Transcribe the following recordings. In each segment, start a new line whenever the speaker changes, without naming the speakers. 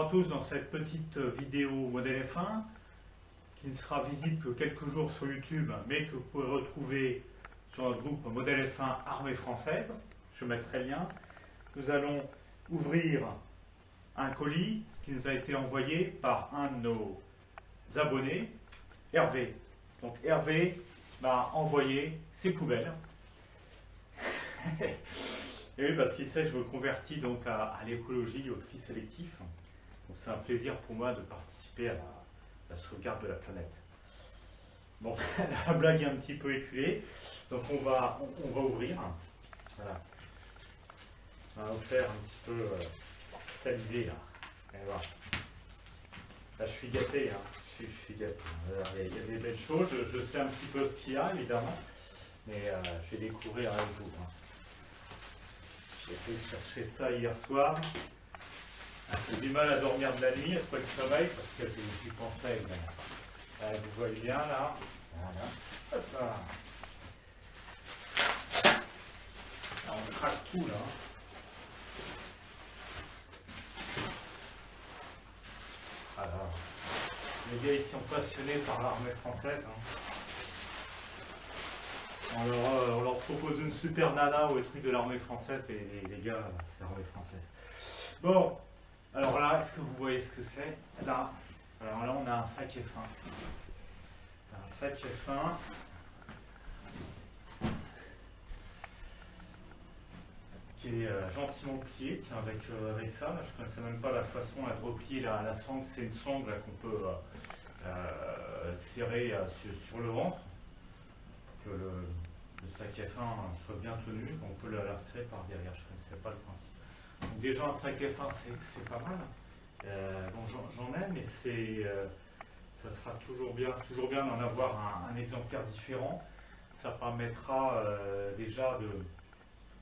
à tous dans cette petite vidéo modèle F1 qui ne sera visible que quelques jours sur YouTube, mais que vous pouvez retrouver sur notre groupe modèle F1 Armée Française. Je mettrai le lien. Nous allons ouvrir un colis qui nous a été envoyé par un de nos abonnés, Hervé. Donc Hervé m'a envoyé ses poubelles. Et oui, parce qu'il sait que je me convertis donc à l'écologie, au tri sélectif. Donc c'est un plaisir pour moi de participer à la sauvegarde de la planète. Bon, la blague est un petit peu éculée. Donc on va ouvrir. Voilà. On va vous faire un petit peu saliver là. Et voilà. Là je suis gâté, hein. Je suis gâté. Il y a des belles choses. Je sais un petit peu ce qu'il y a évidemment. Mais je vais découvrir avec vous. Hein. J'ai été chercher ça hier soir. J'ai du mal à dormir de la nuit, à trouver le sommeil, parce que j'y pensais évidemment. Vous voyez bien là. Voilà. Hop là. Là, on craque tout là. Alors, les gars ici sont passionnés par l'armée française. Hein. On leur propose une super nana ou des trucs de l'armée française, et les gars, c'est l'armée française. Bon, alors là, est-ce que vous voyez ce que c'est? Là, alors là, on a un sac F1. Un sac F1. Qui est gentiment plié, tiens, avec ça. Là, je ne connaissais même pas la façon de replier la sangle. C'est une sangle qu'on peut serrer sur le ventre pour que le sac F1 soit bien tenu. On peut la serrer par derrière. Je ne connaissais pas le principe. Donc déjà, un sac F1, c'est pas mal. Bon, j'en ai, mais ça sera toujours bien d'en avoir un exemplaire différent. Ça permettra déjà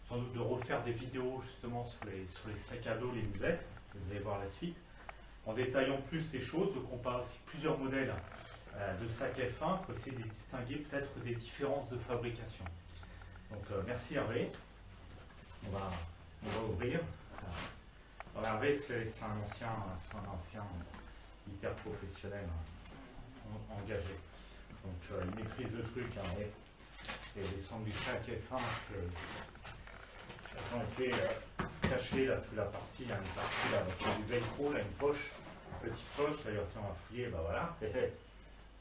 sans doute de refaire des vidéos justement sur les sacs à dos, les musettes, vous allez voir la suite, en détaillant plus les choses. Donc on parle aussi plusieurs modèles de sacs F1 pour essayer de distinguer peut-être des différences de fabrication. Donc merci Hervé. On va ouvrir. Alors, Hervé, c'est un ancien militaire professionnel engagé. Donc il maîtrise le truc. Hein, et les sangles du sac F1, elles ont été cachées là sous la partie, il y a une partie là, donc il y a du velcro, là, une poche, une petite poche, d'ailleurs tiens on va fouiller, bah voilà,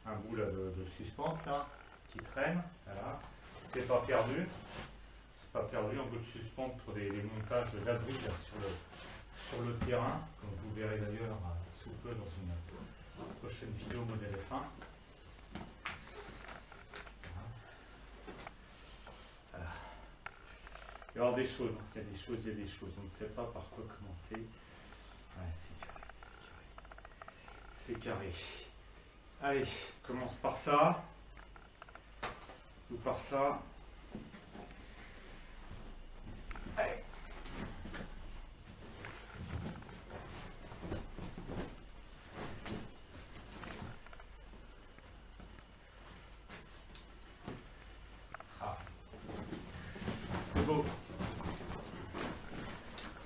un bout là de suspente là, qui traîne, voilà, c'est pas perdu, un bout de suspente pour des montages d'abri sur le terrain, comme vous verrez d'ailleurs sous peu dans une prochaine vidéo modèle F1. Il y a des choses, il y a des choses, on ne sait pas par quoi commencer. Ouais, c'est carré. Allez, on commence par ça, ou par ça. Allez. Ah, c'est beau.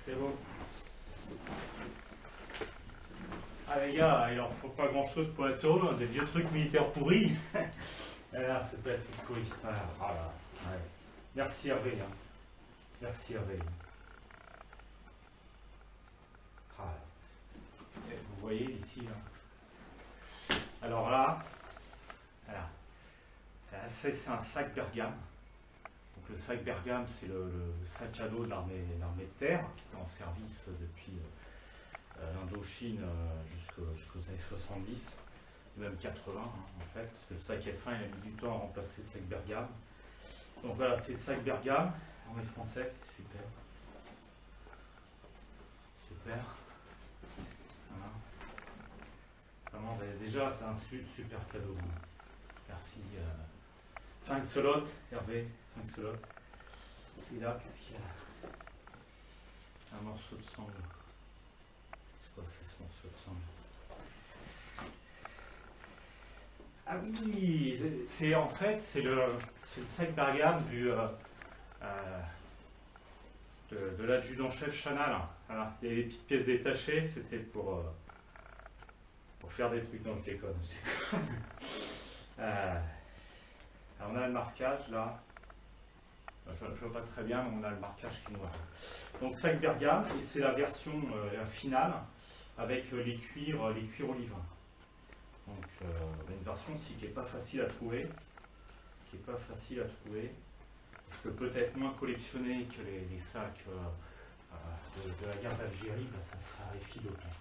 C'est beau. Ah les gars, il leur faut pas grand chose pour être heureux, des vieux trucs militaires pourris. Là, ça peut être pourri. Voilà. Ouais. Merci Hervé. Hein. Merci Hervé. Ah. Vous voyez ici. Hein. Alors là, voilà. C'est un sac Bergame. Donc le sac Bergame, c'est le sac à dos de l'armée de terre, qui est en service depuis l'Indochine jusqu'aux années 70, même 80 hein, en fait, parce que le sac F1 il a mis du temps à remplacer le sac Bergame. Donc voilà, c'est le sac Bergame, l'armée française, c'est super. Super. Voilà. Vraiment, déjà c'est un super cadeau. Merci. Thanks a lot, Hervé. Thanks a lot. Et là, qu'est-ce qu'il y a? Un morceau de sangle. C'est quoi ce morceau de sangle? Ah oui, c'est en fait c'est le sac Bergame de l'adjudant-chef Chanal. Voilà. Il y a des petites pièces détachées, c'était pour pour faire des trucs. Non, je déconne. Alors on a le marquage là. Je ne vois pas très bien, mais on a le marquage qui est noir. Donc sac Bergame, et c'est la version finale avec les cuirs olivins. Donc une version aussi qui n'est pas facile à trouver, parce que peut-être moins collectionné que les sacs de la guerre d'Algérie, ben, ça se raréfie d'autant.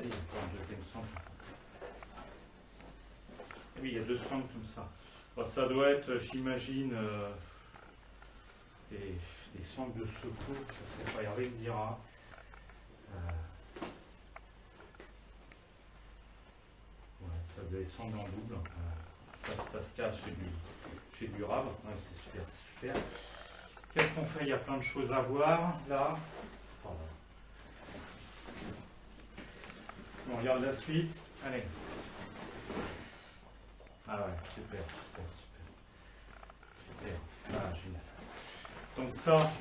Il y a encore un deuxième sample. Oui, il y a deux samples comme ça. Alors, ça doit être, j'imagine, des centres de secours, je ne sais pas, Hervé me dira. Ouais, ça doit être centres en double. Ça se cache chez du rab. Ouais, c'est super, c'est super. Qu'est-ce qu'on fait? Il y a plein de choses à voir là. Pardon. On regarde la suite. Allez. Ah ouais, super, super, super. Super. Ah, génial. Donc ça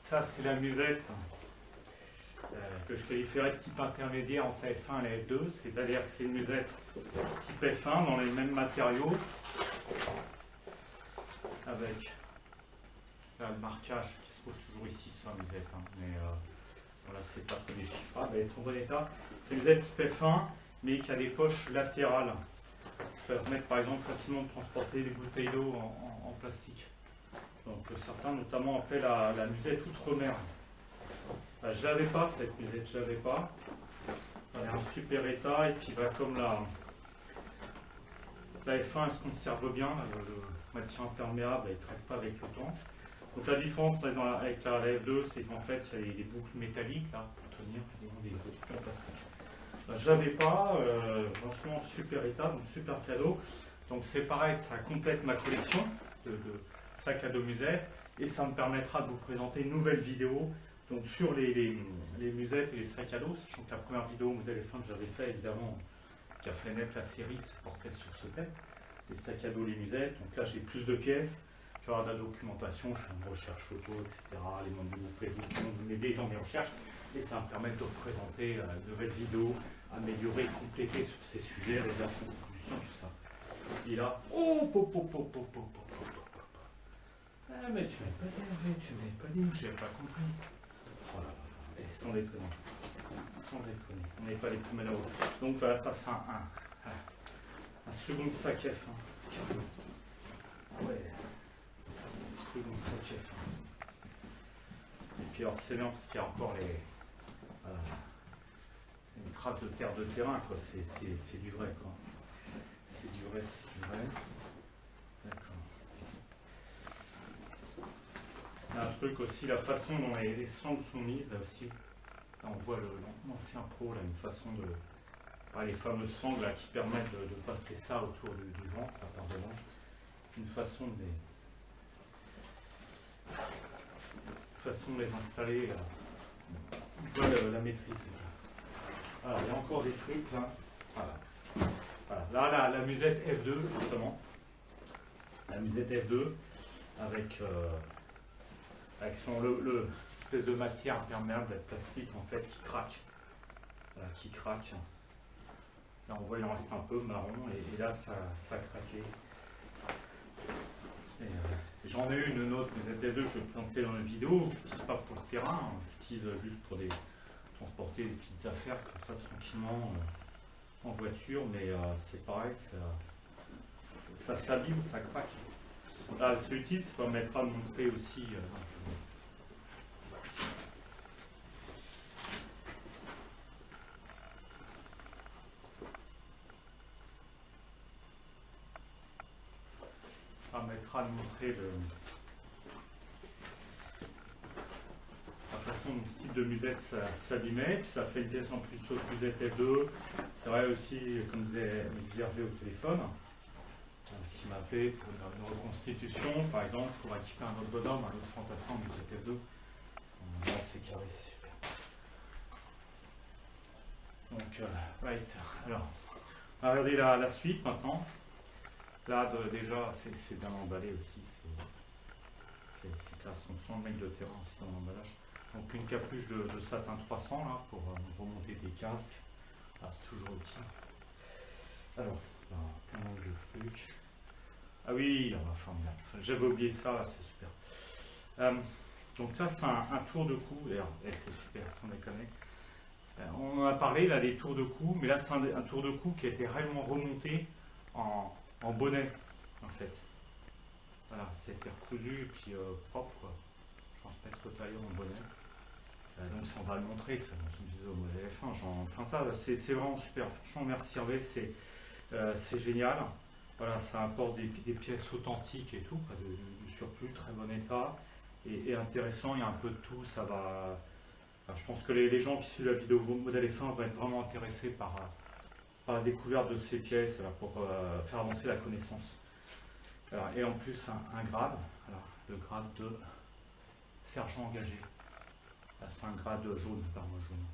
c'est la musette que je qualifierais de type intermédiaire entre la F1 et la F2, c'est-à-dire que c'est une musette type F1 dans les mêmes matériaux, avec là, le marquage qui se trouve toujours ici sur la musette, hein, mais voilà, c'est pas très déchiffrable, elle est en bon état. C'est une musette type F1, mais qui a des poches latérales, qui permettent par exemple facilement de transporter des bouteilles d'eau en plastique. Donc certains notamment appellent la musette outre-mer. Je l'avais pas cette musette, je l'avais pas. Elle est en super état et puis comme la F1 elle se conserve bien, le matière imperméable elle ne craque pas avec le temps. Donc la différence avec la F2 c'est qu'en fait il y a des boucles métalliques là, pour tenir des trucs en plastique. Je l'avais pas, franchement super état, donc super cadeau. Donc c'est pareil, ça complète ma collection de sacs à dos musette et ça me permettra de vous présenter une nouvelle vidéo donc sur les musettes et les sacs à dos, sachant que la première vidéo modèle F1 que j'avais fait évidemment, qui a fait naître la série, ça portait sur ce thème, les sacs à dos, les musettes. Donc là j'ai plus de pièces, je vais avoir de la documentation, je fais une recherche photo, etc. Les membres du groupe Facebook vont m'aider dans mes recherches et ça va me permettre de vous présenter de nouvelles vidéos, améliorer, compléter sur ces sujets, rédaction, contribution, tout ça. Et là, oh, pop, pop, pop, pop, pop, pop, pop, pop. Ah mais tu m'avais pas dit, Hervé, tu m'avais pas dit, j'avais pas compris. Oh là là, sans déconner. Sans déconner, on n'est pas les plus malheureux. Donc voilà, ça c'est un second sac F1. Ouais. Second sac F1. Et puis alors c'est bien parce qu'il y a encore les traces de terre de terrain, quoi. C'est du vrai, quoi. C'est du vrai, c'est du vrai. D'accord. Il y a un truc aussi, la façon dont les sangles sont mises, là aussi. Là, on voit l'ancien pro, là, une façon de. Les fameuses sangles là, qui permettent de passer ça autour du ventre, la part devant. Une façon de les installer. On voit la maîtrise. Alors, il y a encore des trucs là. Voilà. Là, la musette F2, justement. La musette F2 avec le espèce de matière imperméable, de plastique en fait qui craque. Voilà, qui craque. Là on voit il en reste un peu marron et là ça a craqué. J'en ai une autre musette F2 que je vais planter dans une vidéo. Je n'utilise pas pour le terrain, j'utilise juste pour transporter des petites affaires comme ça tranquillement en voiture, mais c'est pareil, ça s'abîme, ça craque. Là, c'est utile, ça permettra de montrer aussi. Permettra de montrer la façon dont ce type de musette s'abîmait, puis ça fait une pièce en plus sur musette F2. C'est vrai aussi, comme disait Hervé au téléphone, ce qui m'a appelé pour une reconstitution, par exemple, pour équiper un autre bonhomme, un autre fantassin en musette F2. Là, c'est carré, c'est super. Donc, right. Alors, on va regarder la suite maintenant. Là, déjà, c'est bien emballé aussi. C'est classe, on sent le mec de terrain aussi dans l'emballage. Donc, une capuche de satin 300 là pour remonter des casques. Ah, c'est toujours utile. Alors, plein de trucs. Ah oui, formidable. J'avais oublié ça, c'est super. Donc ça, c'est un tour de cou. D'ailleurs, c'est super, sans déconner. On en a parlé là des tours de cou, mais là c'est un tour de cou qui a été réellement remonté en bonnet, en fait. Voilà, c'était recousu et puis propre, quoi. Je pense mettre taillé en bonnet. Donc ça, on va le montrer, ça, dans une vidéo modèle F1. Enfin ça, c'est vraiment super. Franchement, merci Hervé, c'est génial. Voilà, ça apporte des pièces authentiques et tout, pas de surplus, très bon état et intéressant. Il y a un peu de tout. Ça va. Enfin, je pense que les gens qui suivent la vidéo modèle F1 vont être vraiment intéressés par la découverte de ces pièces pour faire avancer la connaissance. Alors, et en plus un grade, alors, le grade de sergent engagé. C'est un grade jaune, jaune.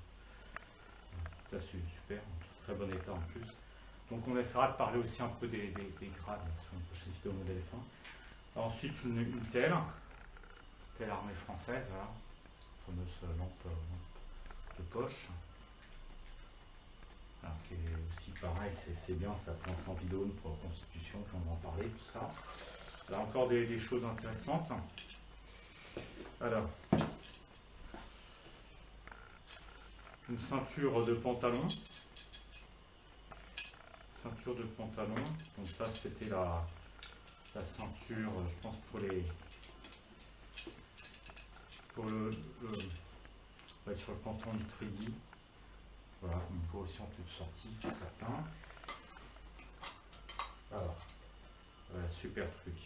Là c'est super, en très bon état en plus. Donc on essaiera de parler aussi un peu des grades sur une prochaine vidéo modèle F1. Ensuite une telle armée française, voilà, fameuse lampe de poche. Alors, qui est aussi pareil, c'est bien, ça peut entrer en vidéo pour la constitution, on va en parler, tout ça. Là encore des choses intéressantes. Alors, une ceinture de pantalon. Ceinture de pantalon. Donc ça c'était la ceinture, je pense pour le sur le pantalon de treillis. Voilà, on peut aussi en toute sortie pour certains. Alors, voilà, super truc.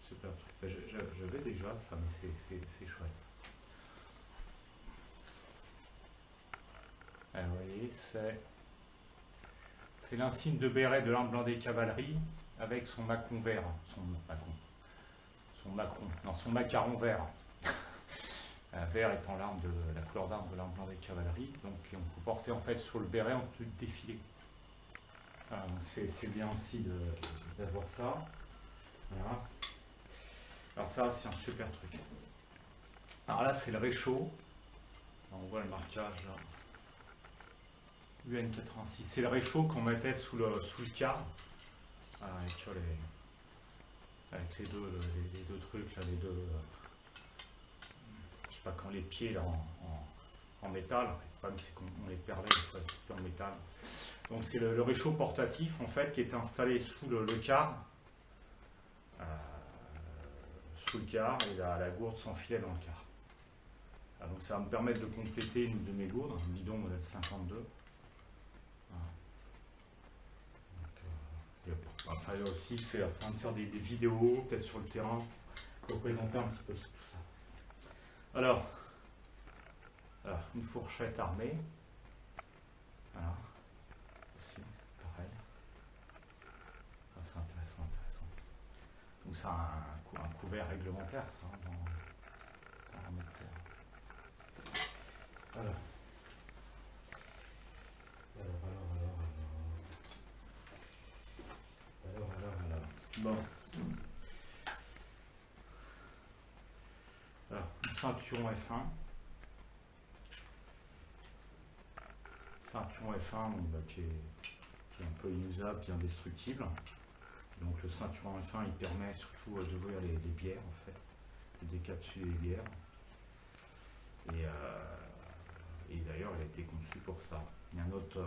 Super truc. J'avais déjà ça, mais c'est chouette. Alors, vous voyez, c'est l'insigne de béret de l'arme blindée cavalerie avec son macon vert. Son macaron vert. Vert étant la couleur d'arme de l'arme blindée cavalerie. Donc on peut porter en fait sur le béret en tenue de défilé. C'est bien aussi d'avoir ça. Voilà. Alors ça c'est un super truc. Alors là c'est le réchaud. On voit le marquage là. UN86. C'est le réchaud qu'on mettait sous le car. Avec les deux trucs là, je sais pas, quand les pieds là, en métal, le problème c'est qu'on les perdait en métal. Donc c'est le réchaud portatif en fait qui est installé sous le car, et la gourde s'enfilait dans le car. Donc ça va me permettre de compléter une de mes gourdes, un bidon modèle 52. Enfin, il a aussi fait afin de faire des vidéos, peut-être sur le terrain, pour présenter un petit peu tout ça. Alors, une fourchette armée. Voilà. Aussi, pareil. C'est intéressant. Donc c'est un couvert réglementaire, ça, dans l'armée de terre. Alors. Bon. Alors, une ceinturon F1. Ceinturon F1 donc, qui est un peu inusable, qui est indestructible. Donc le ceinturon F1 il permet surtout d'ouvrir les bières en fait, de décapsuler les bières. Et d'ailleurs il a été conçu pour ça. Il y a un autre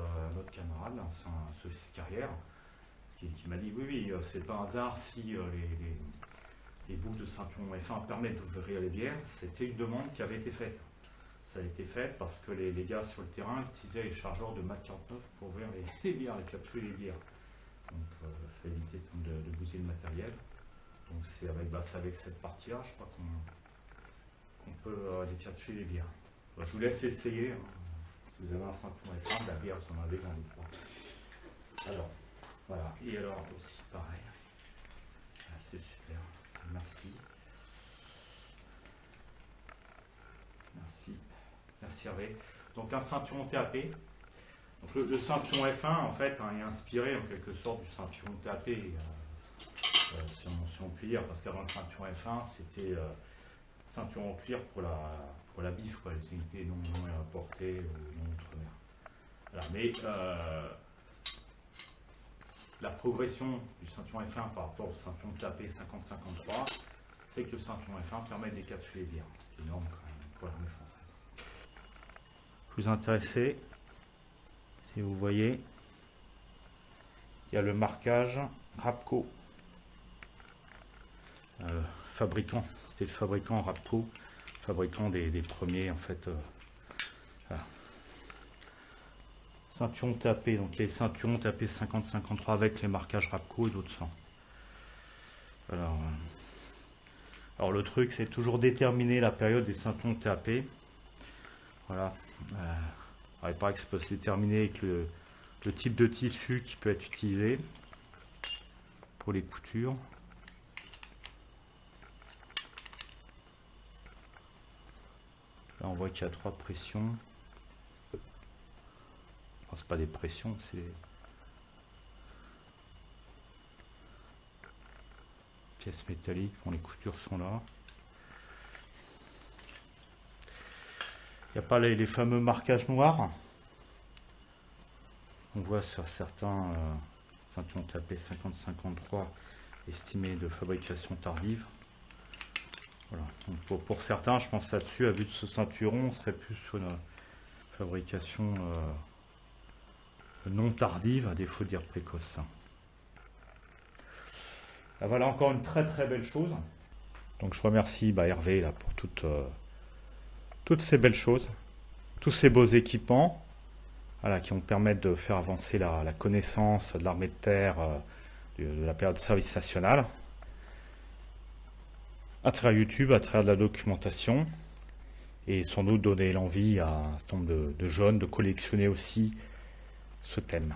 camarade, c'est un société de carrière, qui m'a dit oui, c'est pas un hasard si les boucles de ceinturon F1 permettent d'ouvrir les bières, c'était une demande qui avait été faite. Ça a été fait parce que les gars sur le terrain utilisaient les chargeurs de Mac 49 pour ouvrir les bières, les capsules et les bières. Donc il faut éviter de bousiller le matériel. Donc c'est avec cette partie-là, je crois qu'on peut décapsuler les bières. Bon, je vous laisse essayer. Si vous avez un ceinturon F1, la bière, vous en avez, j'en doute pas. Alors, voilà. Et alors aussi, pareil. C'est super. Merci. Merci Hervé. Donc un ceinturon TAP. Donc le ceinturon F1 en fait est inspiré en quelque sorte du ceinturon TAP, si on peut dire, parce qu'avant le ceinturon F1 c'était ceinturon en cuir pour la bif, quoi, les unités non portées ou non outre-mer. Voilà, mais la progression du ceinturon F1 par rapport au ceinturon TAP 50-53, c'est que le ceinturon F1 permet d'écapsuler bien, ce qui est énorme quand même pour l'armée française. Vous intéressez, si vous voyez, il y a le marquage Rapco. Fabricant, c'était le fabricant Rapco, fabricant des premiers en fait. Voilà. Ceinturon tapé, donc les ceinturons tapés 50-53 avec les marquages Rapco et d'autres sans. Alors le truc, c'est toujours déterminer la période des ceinturons tapés. Voilà. Il paraît que ça peut se déterminer avec le type de tissu qui peut être utilisé pour les coutures. Là, on voit qu'il y a 3 pressions. Enfin, c'est pas des pressions, c'est pièces métalliques. Bon, les coutures sont là. Il n'y a pas les fameux marquages noirs. On voit sur certains ceinturons tapés 50-53 estimés de fabrication tardive. Voilà. Donc pour certains, je pense là-dessus, à vue de ce ceinturon, on serait plus sur une fabrication non tardive, à défaut de dire précoce. Là, voilà encore une très très belle chose. Donc je remercie Hervé là, pour toutes ces belles choses, tous ces beaux équipements, voilà, qui vont permettre de faire avancer la connaissance de l'armée de terre de la période de service national, à travers YouTube, à travers de la documentation, et sans doute donner l'envie à un certain nombre de jeunes de collectionner aussi ce thème.